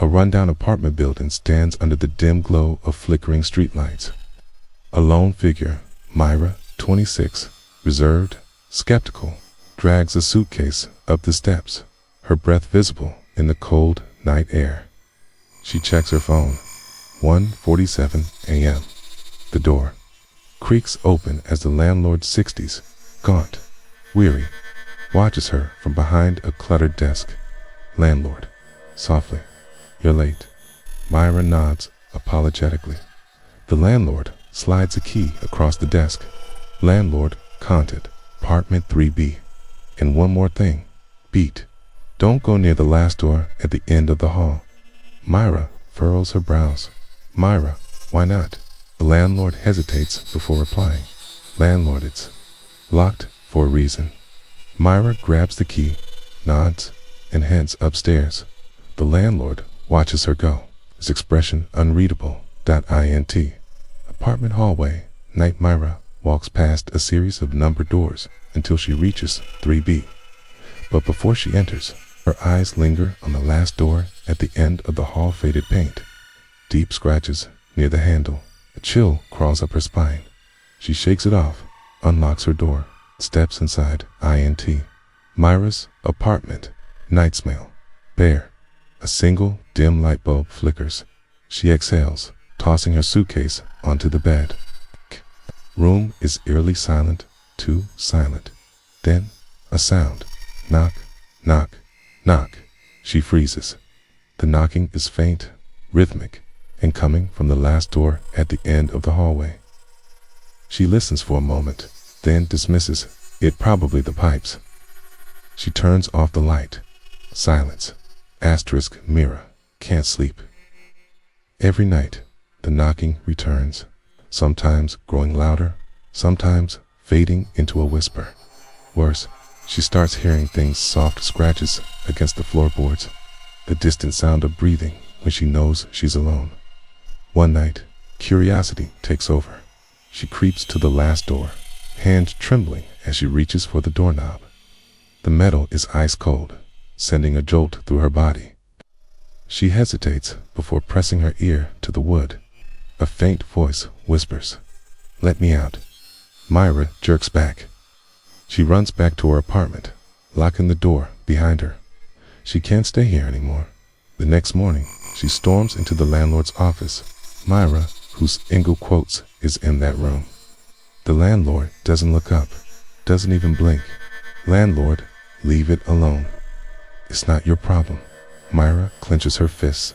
A rundown apartment building stands under the dim glow of flickering streetlights. A lone figure, Mira, 26, reserved, skeptical, drags a suitcase up the steps, her breath visible in the cold night air. She checks her phone. 1:47 a.m. The door creaks open as the landlord, 60s, gaunt, weary, watches her from behind a cluttered desk. Landlord, softly, "You're late." Mira nods apologetically. The landlord slides a key across the desk. Landlord, content, apartment 3B. And one more thing, beat. Don't go near the last door at the end of the hall. Mira furrows her brows. Mira, why not? The landlord hesitates before replying. Landlord, it's locked for a reason. Mira grabs the key, nods, and heads upstairs. The landlord watches her go, his expression unreadable. .int. Apartment hallway. Night. Mira walks past a series of numbered doors until she reaches 3B. But before she enters, her eyes linger on the last door at the end of the hall. Faded paint, deep scratches near the handle. A chill crawls up her spine. She shakes it off, unlocks her door, steps inside. int. Mira's apartment. Night smell. Bare. A single dim light bulb flickers. She exhales, tossing her suitcase onto the bed. Room is eerily silent, too silent. Then, a sound. Knock, knock, knock. She freezes. The knocking is faint, rhythmic, and coming from the last door at the end of the hallway. She listens for a moment, then dismisses it. Probably the pipes. She turns off the light. Silence. Mira can't sleep. Every night, the knocking returns, sometimes growing louder, sometimes fading into a whisper. Worse, she starts hearing things, soft scratches against the floorboards, the distant sound of breathing when she knows she's alone. One night, curiosity takes over. She creeps to the last door, hand trembling as she reaches for the doorknob. The metal is ice cold, sending a jolt through her body. She hesitates before pressing her ear to the wood. A faint voice whispers, "Let me out." Mira jerks back. She runs back to her apartment, locking the door behind her. She can't stay here anymore. The next morning, she storms into the landlord's office. Mira, whose Engel quotes, is in that room. The landlord doesn't look up, doesn't even blink. Landlord, leave it alone. It's not your problem. Mira clenches her fists.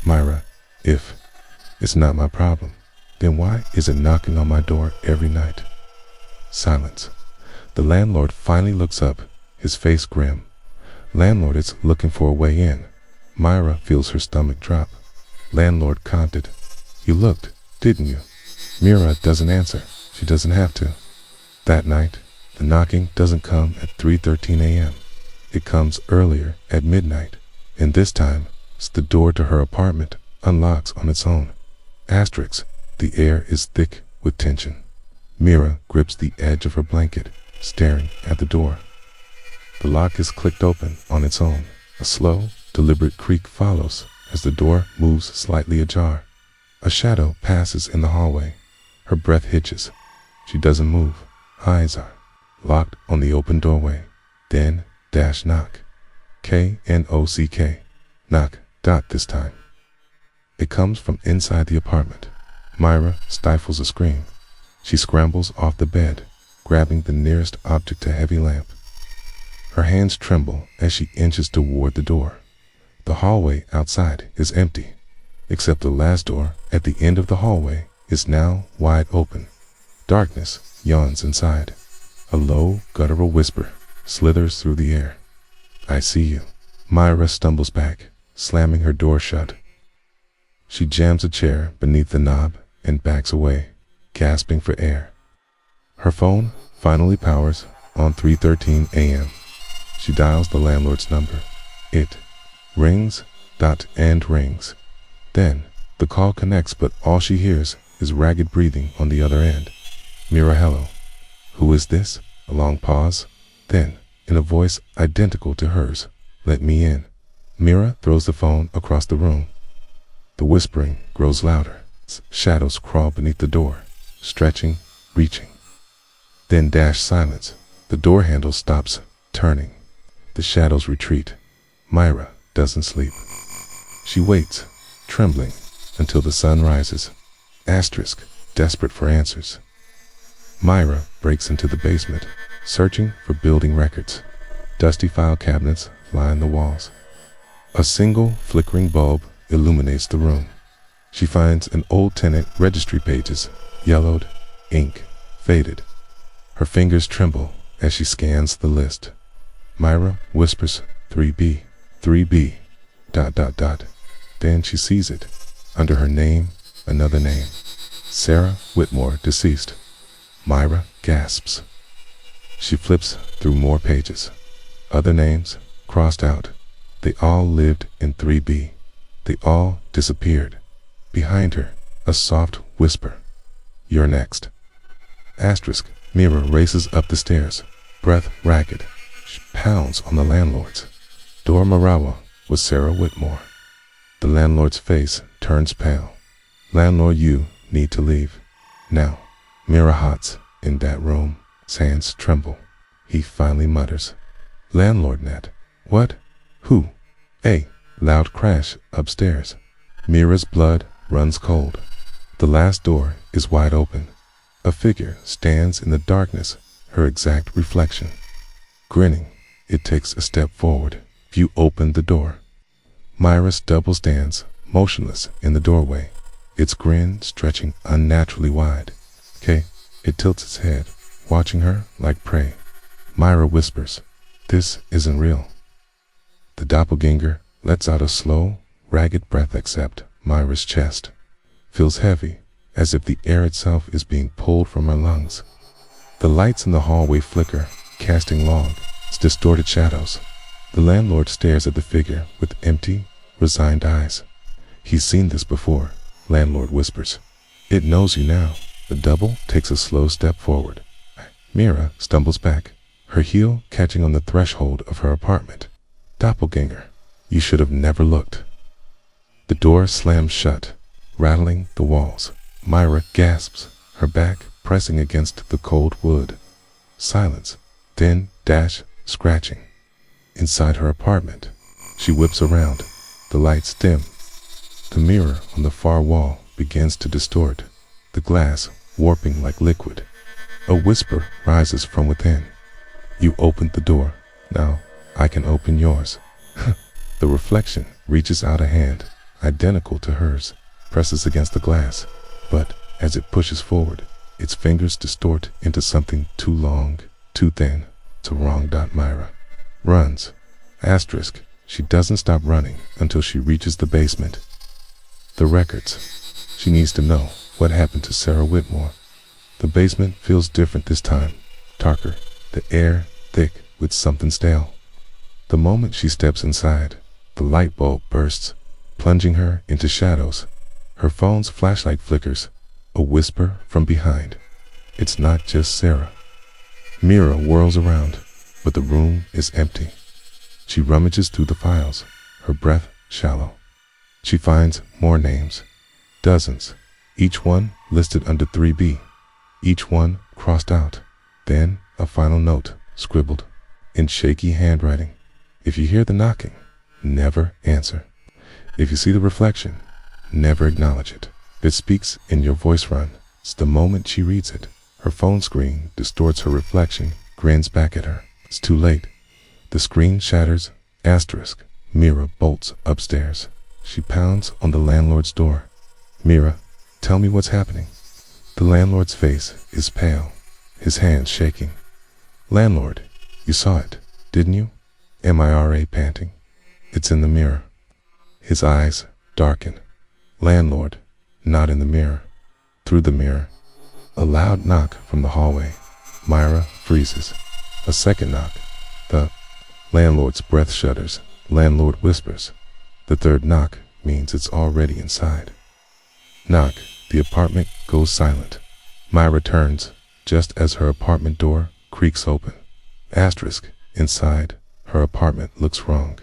Mira, if it's not my problem, then why is it knocking on my door every night? Silence. The landlord finally looks up, his face grim. Landlord is looking for a way in. Mira feels her stomach drop. Landlord commented, "You looked, didn't you?" Mira doesn't answer. She doesn't have to. That night, the knocking doesn't come at 3:13 a.m. It comes earlier, at midnight, and this time, the door to her apartment unlocks on its own. The air is thick with tension. Mira grips the edge of her blanket, staring at the door. The lock is clicked open on its own. A slow, deliberate creak follows as the door moves slightly ajar. A shadow passes in the hallway. Her breath hitches. She doesn't move. Eyes are locked on the open doorway. Then, knock. Knock. Knock. This time. It comes from inside the apartment. Mira stifles a scream. She scrambles off the bed, grabbing the nearest object, a heavy lamp. Her hands tremble as she inches toward the door. The hallway outside is empty, except the last door at the end of the hallway is now wide open. Darkness yawns inside. A low, guttural whisper slithers through the air. "I see you." Mira stumbles back, slamming her door shut. She jams a chair beneath the knob and backs away, gasping for air. Her phone finally powers on 3:13 a.m. She dials the landlord's number. It rings, and rings. Then the call connects, but all she hears is ragged breathing on the other end. "Mira, hello. Who is this?" A long pause. Then, in a voice identical to hers, "Let me in." Mira throws the phone across the room. The whispering grows louder. Shadows crawl beneath the door, stretching, reaching. Then dash silence. The door handle stops turning. The shadows retreat. Mira doesn't sleep. She waits, trembling, until the sun rises. Asterisk, desperate for answers. Mira breaks into the basement, searching for building records. Dusty file cabinets line the walls. A single flickering bulb illuminates the room. She finds an old tenant registry pages, yellowed, ink, faded. Her fingers tremble as she scans the list. Mira whispers 3B, 3B, ... Then she sees it. Under her name, another name. Sarah Whitmore, deceased. Mira gasps. She flips through more pages. Other names crossed out. They all lived in 3B. They all disappeared. Behind her, a soft whisper. You're next. Asterisk. Mira races up the stairs, breath ragged. She pounds on the landlord's. Door Marawa was Sarah Whitmore. The landlord's face turns pale. Landlord, you need to leave. Now. Mira hots in that room. His hands tremble. He finally mutters. Landlord Nat. What? Who? A loud crash upstairs. Mira's blood runs cold. The last door is wide open. A figure stands in the darkness, her exact reflection. Grinning, it takes a step forward. You open the door. Mira's double stands, motionless in the doorway, its grin stretching unnaturally wide. It tilts its head, watching her like prey. Mira whispers, this isn't real. The doppelganger lets out a slow, ragged breath except Mira's chest. Feels heavy, as if the air itself is being pulled from her lungs. The lights in the hallway flicker, casting long, distorted shadows. The landlord stares at the figure with empty, resigned eyes. He's seen this before, landlord whispers. It knows you now. The double takes a slow step forward. Mira stumbles back, her heel catching on the threshold of her apartment. Doppelganger, you should have never looked. The door slams shut, rattling the walls. Mira gasps, her back pressing against the cold wood. Silence, then scratching. Inside her apartment, she whips around. The lights dim. The mirror on the far wall begins to distort, the glass warping like liquid. A whisper rises from within. You opened the door. Now I can open yours. The reflection reaches out a hand, identical to hers, presses against the glass, but as it pushes forward, its fingers distort into something too long, too thin, to wrong. Mira runs. Asterisk. She doesn't stop running until she reaches the basement. The records. She needs to know what happened to Sarah Whitmore. The basement feels different this time, darker, the air thick with something stale. The moment she steps inside, the light bulb bursts, plunging her into shadows. Her phone's flashlight flickers, a whisper from behind. It's not just Sarah. Mira whirls around, but the room is empty. She rummages through the files, her breath shallow. She finds more names, dozens, each one listed under 3B, each one crossed out. Then a final note, scribbled in shaky handwriting. If you hear the knocking, never answer. If you see the reflection, never acknowledge it. It speaks in your voice run. It's the moment she reads it. Her phone screen distorts her reflection, grins back at her. It's too late. The screen shatters. Asterisk. Mira bolts upstairs. She pounds on the landlord's door. Mira, tell me what's happening. The landlord's face is pale, his hands shaking. Landlord, you saw it, didn't you? Mira panting. It's in the mirror. His eyes darken. Landlord, not in the mirror. Through the mirror. A loud knock from the hallway. Mira freezes. A second knock. The landlord's breath shudders. Landlord whispers. The third knock means it's already inside. Knock. The apartment goes silent. Mira turns, just as her apartment door creaks open. Asterisk. Inside, her apartment looks wrong.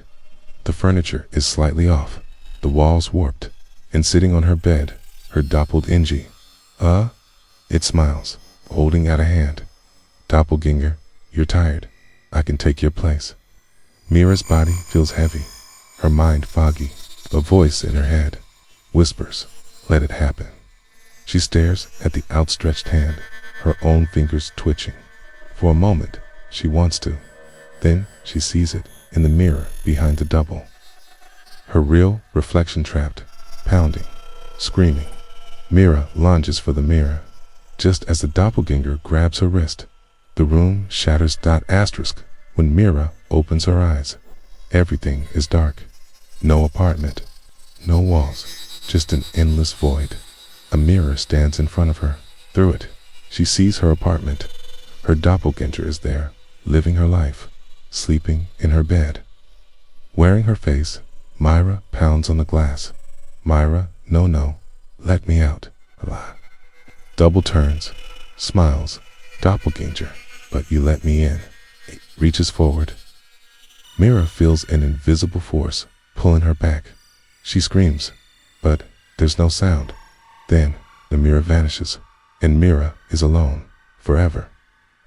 The furniture is slightly off, the walls warped, and sitting on her bed, her doppelganger. It smiles, holding out a hand. Doppelganger, you're tired. I can take your place. Mira's body feels heavy, her mind foggy. A voice in her head whispers, let it happen. She stares at the outstretched hand, her own fingers twitching. For a moment, she wants to. Then she sees it in the mirror behind the double. Her real reflection trapped, pounding, screaming. Mira lunges for the mirror. Just as the doppelganger grabs her wrist, the room shatters. When Mira opens her eyes, everything is dark. No apartment, no walls, just an endless void. A mirror stands in front of her. Through it, she sees her apartment. Her doppelganger is there, living her life, sleeping in her bed. Wearing her face, Mira pounds on the glass. Mira, no, let me out. Lie. Double turns, smiles. Doppelganger, but you let me in. Reaches forward. Mira feels an invisible force pulling her back. She screams, but there's no sound. Then the mirror vanishes, and Mira is alone, forever.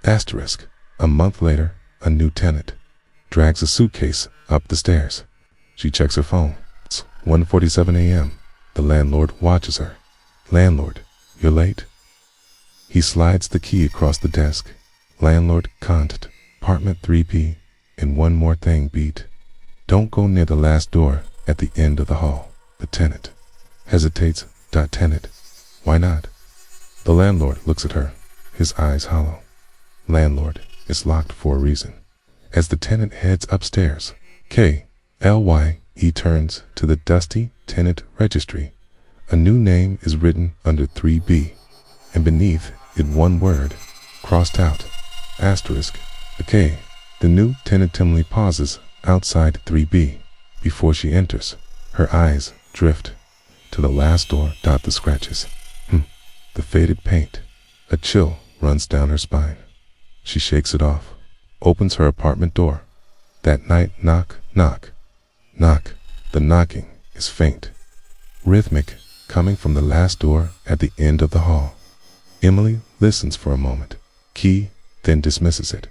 A month later, a new tenant drags a suitcase up the stairs. She checks her phone. It's 1:47 a.m. The landlord watches her. Landlord, you're late? He slides the key across the desk. Landlord, contact, apartment 3B, and one more thing, beat. Don't go near the last door at the end of the hall. The tenant hesitates. Tenant, why not? The landlord looks at her, his eyes hollow. Landlord, it's locked for a reason. As the tenant heads upstairs, K-L-Y-E turns to the dusty tenant registry. A new name is written under 3B, and beneath it one word, crossed out, asterisk, a K. The new tenant Emily pauses outside 3B. Before she enters, her eyes drift to the last door. The scratches, the faded paint. A chill runs down her spine. She shakes it off, opens her apartment door. That night, knock, knock, knock. The knocking is faint, rhythmic, coming from the last door at the end of the hall. Emily listens for a moment. Key, then dismisses it.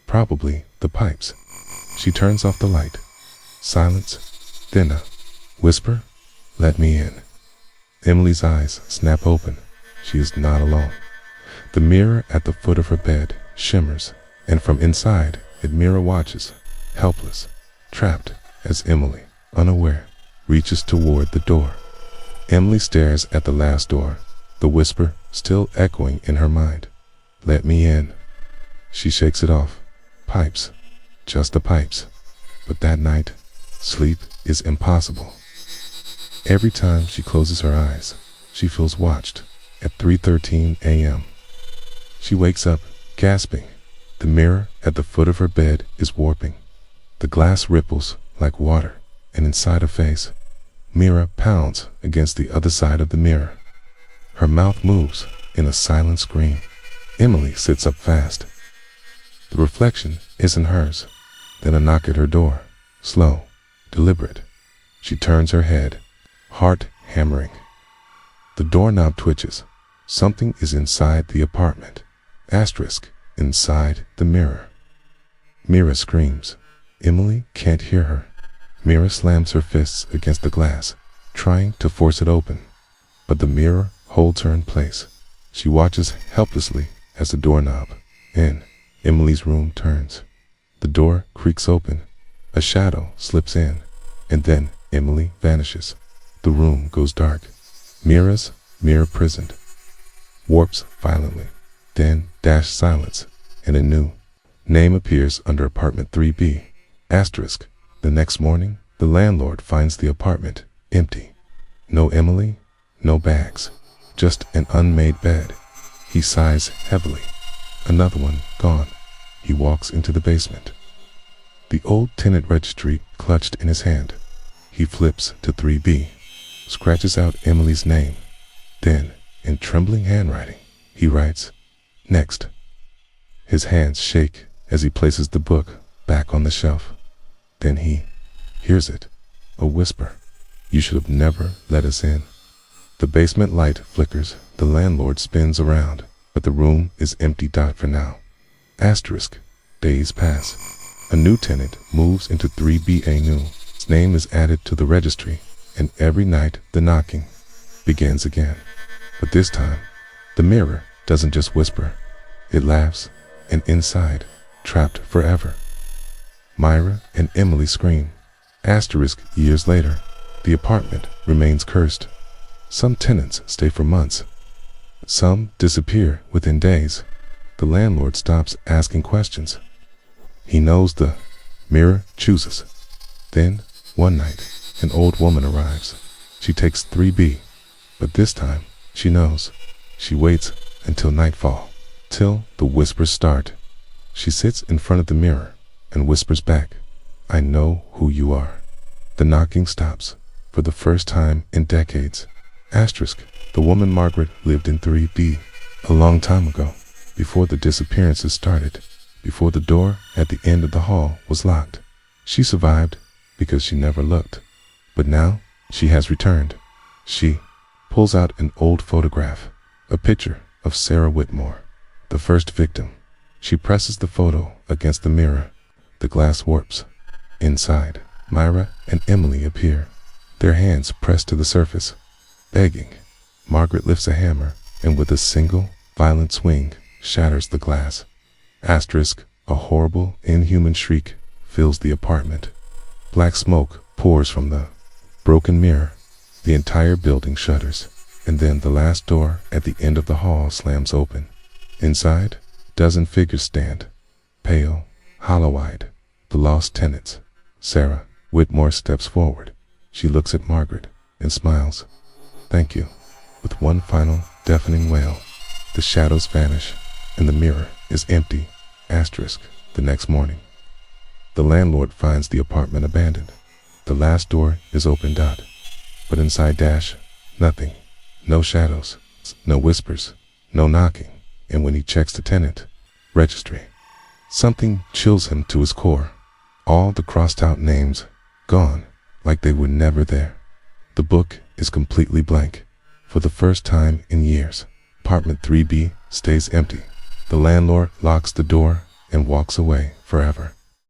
Probably the pipes. She turns off the light. Silence, then a whisper, let me in. Emily's eyes snap open. She is not alone. The mirror at the foot of her bed shimmers, and from inside it Mira watches, helpless, trapped, as Emily, unaware, reaches toward the door. Emily stares at the last door, the whisper still echoing in her mind. Let me in. She shakes it off. Pipes. Just the pipes. But that night, sleep is impossible. Every time she closes her eyes, she feels watched. At 3:13 a.m., she wakes up, gasping. The mirror at the foot of her bed is warping. The glass ripples like water, and inside her face, Mira pounds against the other side of the mirror. Her mouth moves in a silent scream. Emily sits up fast. The reflection isn't hers. Then a knock at her door, slow, deliberate. She turns her head, heart hammering. The doorknob twitches. Something is inside the apartment. Asterisk, inside the mirror. Mira screams. Emily can't hear her. Mira slams her fists against the glass, trying to force it open. But the mirror holds her in place. She watches helplessly as the doorknob in Emily's room turns. The door creaks open. A shadow slips in, and then Emily vanishes. The room goes dark. Mira's mirror prisoned. Warps violently. Then silence, and a new name appears under apartment 3B. Asterisk. The next morning, the landlord finds the apartment empty. No Emily, no bags, just an unmade bed. He sighs heavily. Another one gone. He walks into the basement. The old tenant registry clutched in his hand. He flips to 3B, scratches out Emily's name. Then, in trembling handwriting, he writes, "Next." His hands shake as he places the book back on the shelf. Then he hears it. A whisper. You should have never let us in. The basement light flickers. The landlord spins around, but the room is empty. For now. Asterisk. Days pass. A new tenant moves into 3BA new. His name is added to the registry, and every night the knocking begins again. But this time, the mirror doesn't just whisper. It laughs, and inside, trapped forever, Myra and Emily scream. Asterisk. Years later, the apartment remains cursed. Some tenants stay for months. Some disappear within days. The landlord stops asking questions. He knows the mirror chooses. Then, one night, an old woman arrives. She takes 3B, but this time, she knows. She waits until nightfall, till the whispers start. She sits in front of the mirror and whispers back, I know who you are. The knocking stops for the first time in decades. Asterisk. The woman Margaret lived in 3B a long time ago, before the disappearances started, before the door at the end of the hall was locked. She survived because she never looked. But now she has returned. She pulls out an old photograph, a picture of Sarah Whitmore, the first victim. She presses the photo against the mirror. The glass warps. Inside, Myra and Emily appear, their hands pressed to the surface, begging. Margaret lifts a hammer and with a single, violent swing, shatters the glass. Asterisk. A horrible, inhuman shriek fills the apartment. Black smoke pours from the broken mirror. The entire building shudders, and then the last door at the end of the hall slams open. Inside, dozen figures stand, pale, hollow-eyed, the lost tenants. Sarah Whitmore steps forward. She looks at Margaret and smiles. Thank you. With one final, deafening wail, the shadows vanish, and the mirror is empty. Asterisk. The next morning, the landlord finds the apartment abandoned. The last door is open. But inside nothing. No shadows, no whispers, no knocking. And when he checks the tenant registry, something chills him to his core. All the crossed out names gone, like they were never there. The book is completely blank. For the first time in years, apartment 3B stays empty. The landlord locks the door and walks away forever.